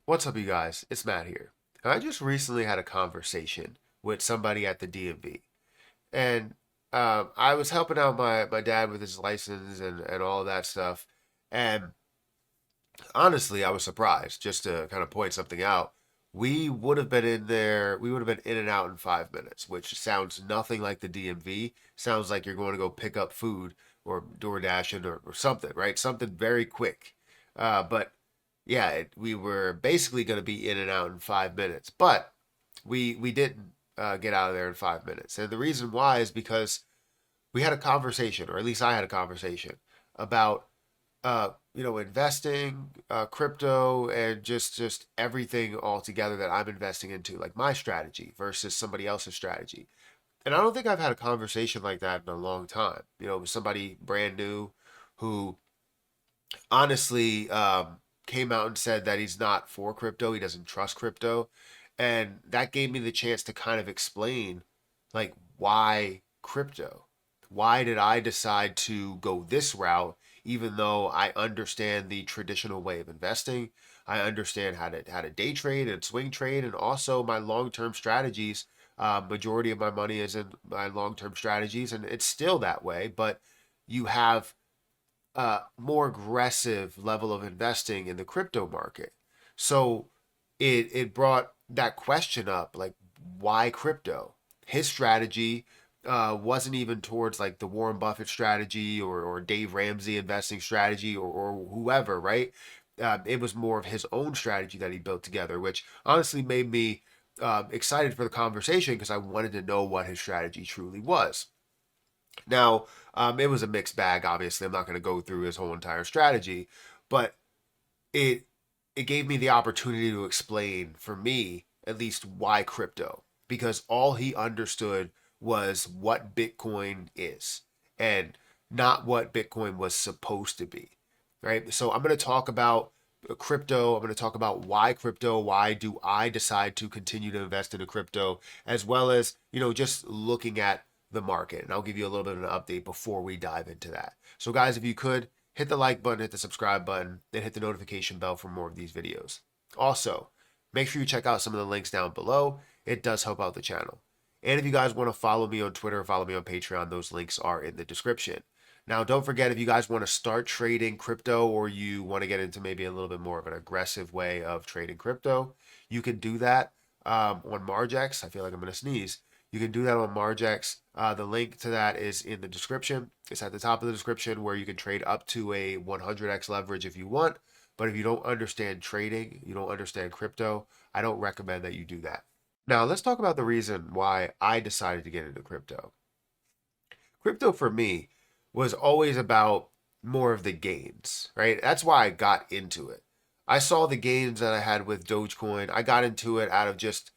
What's up, you guys? It's Matt here. I just recently had a conversation with somebody at the DMV, and I was helping out my dad with his license and all of that stuff. And honestly, I was surprised. Just to kind of point something out, we would have been in there. We would have been in and out in 5 minutes, which sounds nothing like the DMV. Sounds like you're going to go pick up food or DoorDashing or something, right? Something very quick. But yeah, we were basically going to be in and out in 5 minutes, but we didn't get out of there in 5 minutes. And the reason why is because we had a conversation, or at least I had a conversation about investing, crypto, and just everything altogether that I'm investing into, like my strategy versus somebody else's strategy. And I don't think I've had a conversation like that in a long time. With somebody brand new who honestly came out and said that he's not for crypto. He doesn't trust crypto. And that gave me the chance to kind of explain, like, why crypto? Why did I decide to go this route, even though I understand the traditional way of investing? I understand how to day trade and swing trade, and also my long term strategies. Majority of my money is in my long term strategies, and it's still that way. But you have more aggressive level of investing in the crypto market. So it brought that question up, like, why crypto? His strategy wasn't even towards like the Warren Buffett strategy or Dave Ramsey investing strategy or whoever, right? It was more of his own strategy that he built together, which honestly made me excited for the conversation because I wanted to know what his strategy truly was. Now, it was a mixed bag. Obviously, I'm not going to go through his whole entire strategy, but it it gave me the opportunity to explain, for me at least, why crypto. Because all he understood was what Bitcoin is, and not what Bitcoin was supposed to be. Right. So I'm going to talk about crypto. I'm going to talk about why crypto. Why do I decide to continue to invest in a crypto, as well as just looking at the market. And I'll give you a little bit of an update before we dive into that. So, guys, if you could hit the like button, hit the subscribe button, and hit the notification bell for more of these videos. Also, make sure you check out some of the links down below. It does help out the channel. And if you guys want to follow me on Twitter, follow me on Patreon, those links are in the description. Now, don't forget, if you guys want to start trading crypto, or you want to get into maybe a little bit more of an aggressive way of trading crypto, you can do that on Margex. I feel like I'm going to sneeze. You can do that on Margex. The link to that is in the description. It's at the top of the description, where you can trade up to a 100x leverage if you want. But if you don't understand trading, you don't understand crypto, I don't recommend that you do that. Now, let's talk about the reason why I decided to get into crypto. Crypto for me was always about more of the gains, right? That's why I got into it. I saw the gains that I had with Dogecoin. I got into it out of just,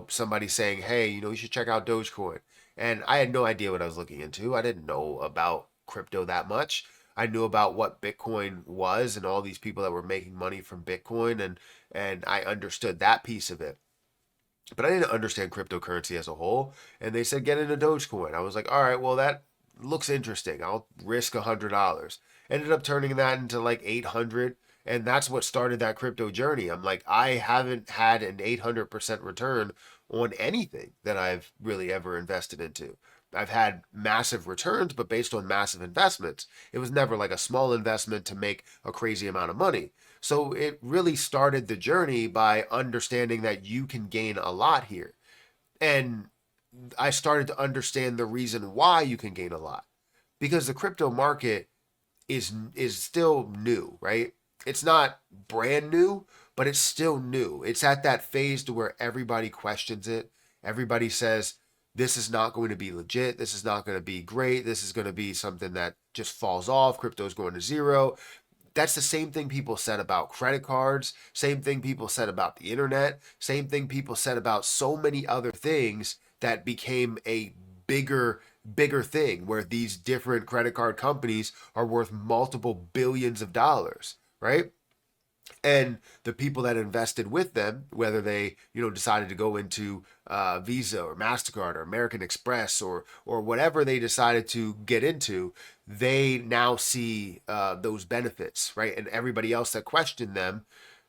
somebody saying, hey, you should check out Dogecoin. And I had no idea what I was looking into. I didn't know about crypto that much. I knew about what Bitcoin was and all these people that were making money from Bitcoin, and I understood that piece of it. But I didn't understand cryptocurrency as a whole. And they said get into Dogecoin. I was like, all right, well, that looks interesting. I'll risk $100. Ended up turning that into like 800, and that's what started that crypto journey. I'm like, I haven't had an 800% return on anything that I've really ever invested into. I've had massive returns, but based on massive investments. It was never like a small investment to make a crazy amount of money. So it really started the journey by understanding that you can gain a lot here. And I started to understand the reason why you can gain a lot. Because the crypto market is still new, right? It's not brand new, but it's still new. It's at that phase to where everybody questions it. Everybody says this is not going to be legit. This is not going to be great. This is going to be something that just falls off. Crypto is going to zero. That's the same thing people said about credit cards, same thing people said about the internet, same thing people said about so many other things that became a bigger thing, where these different credit card companies are worth multiple billions of dollars, right? And the people that invested with them, whether they decided to go into Visa or Mastercard or American Express or whatever they decided to get into, they now see those benefits, right? And everybody else that questioned them,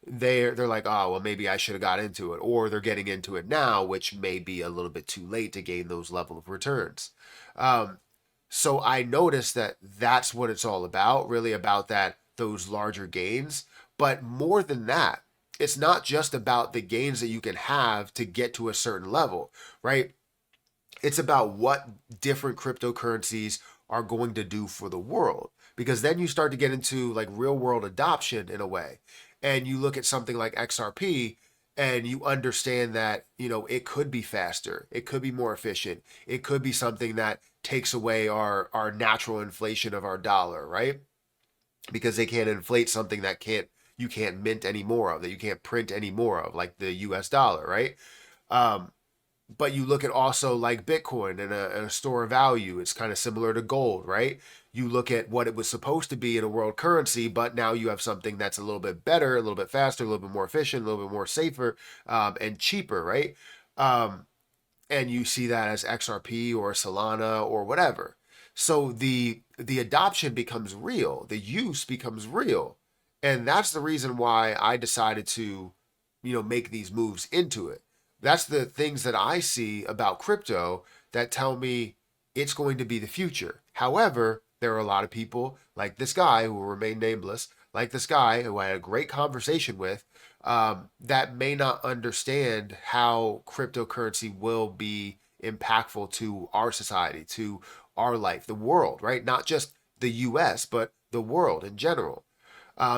they're like, oh well, maybe I should have got into it, or they're getting into it now, which may be a little bit too late to gain those level of returns. Um, so I noticed that that's what it's all about, really about that those larger gains. But more than that, it's not just about the gains that you can have to get to a certain level, right? It's about what different cryptocurrencies are going to do for the world. Because then you start to get into like real world adoption in a way. And you look at something like XRP and you understand that, it could be faster, it could be more efficient, it could be something that takes away our natural inflation of our dollar, right? Because they can't inflate something that you can't mint any more of, that you can't print any more of, like the US dollar, right? Um, but you look at also like Bitcoin and a store of value. It's kind of similar to gold, right? You look at what it was supposed to be in a world currency, but now you have something that's a little bit better, a little bit faster, a little bit more efficient, a little bit more safer, and cheaper, right? Um, and you see that as XRP or Solana or whatever. So the adoption becomes real, the use becomes real, and that's the reason why I decided to, make these moves into it. That's the things that I see about crypto that tell me it's going to be the future. However, there are a lot of people like this guy who will remain nameless, like this guy who I had a great conversation with, that may not understand how cryptocurrency will be impactful to our society, to our life, the world, right? Not just the US, but the world in general.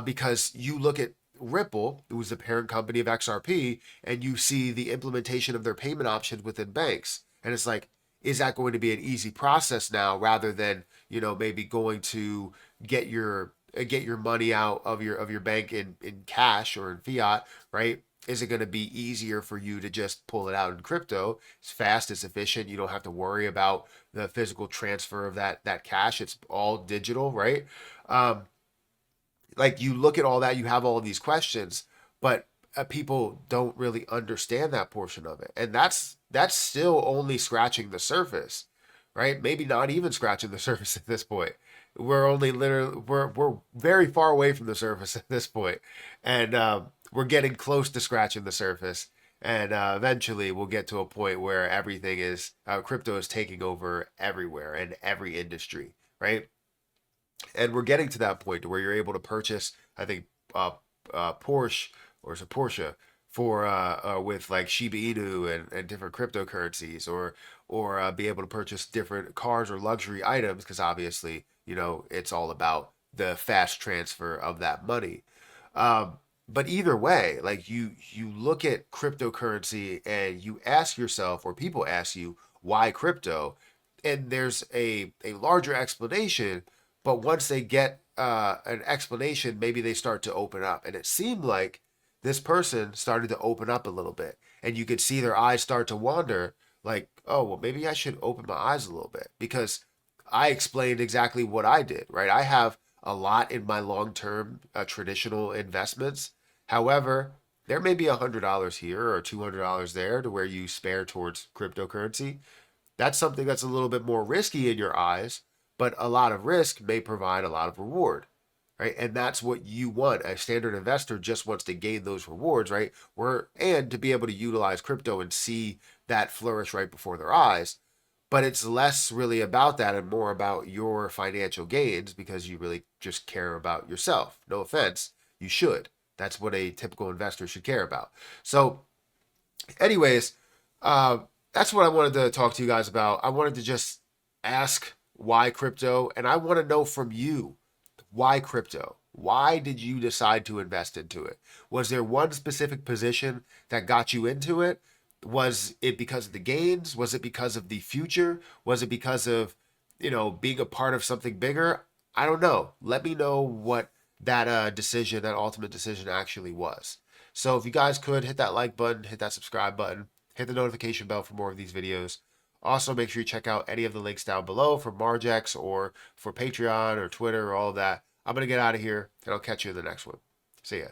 Because you look at Ripple, who was the parent company of XRP, and you see the implementation of their payment options within banks. And it's like, is that going to be an easy process now rather than, maybe going to get your money out of your bank in cash or in fiat, right? Is it going to be easier for you to just pull it out in crypto? It's fast, it's efficient. You don't have to worry about the physical transfer of that cash. It's all digital, right? Um, like you look at all that, you have all of these questions, but people don't really understand that portion of it, and that's still only scratching the surface, right? Maybe not even scratching the surface at this point. We're only literally we're very far away from the surface at this point, and we're getting close to scratching the surface. And eventually, we'll get to a point where everything is crypto is taking over everywhere and every industry, right? And we're getting to that point where you're able to purchase, I think, Porsche or is it Porsche for with like Shiba Inu and different cryptocurrencies, or be able to purchase different cars or luxury items because obviously it's all about the fast transfer of that money. But either way, like you look at cryptocurrency and you ask yourself, or people ask you, why crypto? And there's a larger explanation, but once they get an explanation, maybe they start to open up. And it seemed like this person started to open up a little bit. And you could see their eyes start to wander, like, oh, well, maybe I should open my eyes a little bit because I explained exactly what I did, right? I have a lot in my long term traditional investments. However, there may be $100 here or $200 there to where you spare towards cryptocurrency. That's something that's a little bit more risky in your eyes, but a lot of risk may provide a lot of reward, right? And that's what you want. A standard investor just wants to gain those rewards, right? And to be able to utilize crypto and see that flourish right before their eyes. But it's less really about that and more about your financial gains because you really just care about yourself. No offense, you should. That's what a typical investor should care about. So anyways, uh, that's what I wanted to talk to you guys about. I wanted to just ask why crypto, and I want to know from you, why crypto? Why did you decide to invest into it? Was there one specific position that got you into it? Was it because of the gains? Was it because of the future? Was it because of, being a part of something bigger? I don't know. Let me know what that decision, that ultimate decision actually was. So if you guys could hit that like button, hit that subscribe button, hit the notification bell for more of these videos. Also, make sure you check out any of the links down below for Margex or for Patreon or Twitter or all of that. I'm going to get out of here and I'll catch you in the next one. See ya.